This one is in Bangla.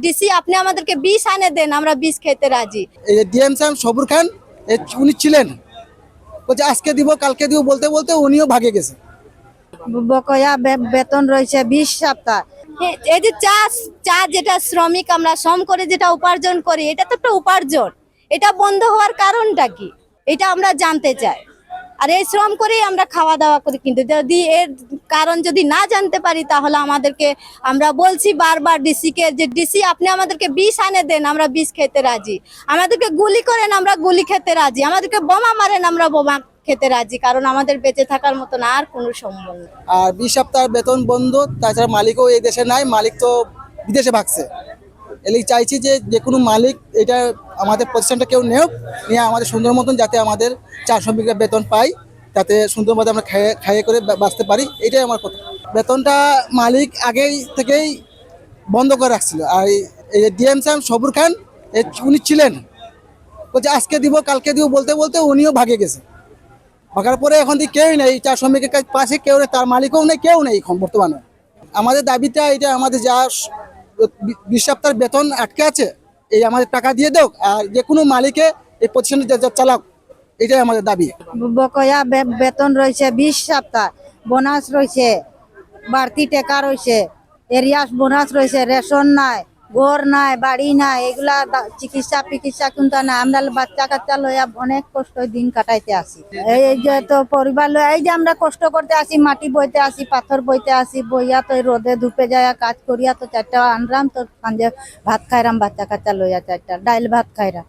ডিসি আপনি আমাদেরকে বিষ আনে দেন, আমরা বিষ খেতে রাজি। ডিএম সাহেব সবুর খান উনি ছিলেন, বলছে আজকে দিব কালকে দিব বলতে বলতে উনিও ভাগে গেছে। বকেয়া বেতন রয়েছে 20 সপ্তাহ। এই যে চা যেটা শ্রমিক আমরা শ্রম করে যেটা উপার্জন করি, এটা তো একটা উপার্জন, এটা বন্ধ হওয়ার কারণটা কি এটা আমরা জানতে চাই। আর এই শ্রম করেই আমরা খাওয়া দাওয়া করি, কিন্তু যদি এর কারণ যদি না জানতে পারি তাহলে আমাদেরকে, আমরা বলছি বারবার ডিসিকে যে ডিসি আপনি আমাদেরকে বিষ আনে দেন, আমরা বিষ খেতে রাজি। আমাদেরকে গুলি করেন, আমরা গুলি খেতে রাজি। আমাদেরকে বোমা মারেন, আমরা বোমা খেতে রাজি, কারণ আমাদের বেঁচে থাকার মতন আর কোনো সম্ভব নেই। আর 20 সপ্তাহ বেতন বন্ধ, তাছাড়া মালিকও এই দেশে নাই, মালিক তো বিদেশে ভাগছে। এলি চাইছি যে কোনো মালিক এটা আমাদের প্রতিষ্ঠানটা কেউ নেওক, নিয়ে আমাদের সুন্দর মতন যাতে আমাদের চা শ্রমিকরা বেতন পাই, যাতে সুন্দর মতো আমরা খাইয়ে করে বাঁচতে পারি, এটাই আমার কথা। বেতনটা মালিক আগেই থেকেই বন্ধ করে রাখছিল। আর এই ডিএম সাহেব সবুর খান উনি ছিলেন, বলছে আজকে দিব কালকে দিব বলতে বলতে উনিও ভাগে গেছে। ভাগার পরে এখন কেউই নেই, চা শ্রমিকের পাশে কেউ নেই, তার মালিকও নেই, কেউ নেই এখন বর্তমানে। আমাদের দাবিটা এটা, আমাদের যা 20 সপ্তাহের বেতন আটকে আছে, এই আমাদের টাকা দিয়ে দেও, আর যে কোনো মালিকে এই প্রতিষ্ঠানটা চালাক, এটাই আমাদের দাবি। বকেয়া বেতন রয়েছে 20 সপ্তাহ, বোনাস রয়েছে, বাড়তি টাকা রয়েছে, এরিয়াস বোনাস রয়েছে, রেশন নাই, ঘর নাই, বাড়ি নাই, এগুলা চিকিৎসা কিন্তু না। আমরা বাচ্চা কাচ্চা লইয়া অনেক কষ্ট দিন কাটাইতে আসি। এই যে তো পরিবার লইয়া, এই যে আমরা কষ্ট করতে আসি, মাটি বইতে আসি, পাথর বইতে আসি, বইয়া তো রোদে ধুপে যায় কাজ করিয়া তো 4টা আনলাম, তো ভাত খাইরাম বাচ্চা কাচ্চা লইয়া, 4টা ডাইল ভাত খাইরাম।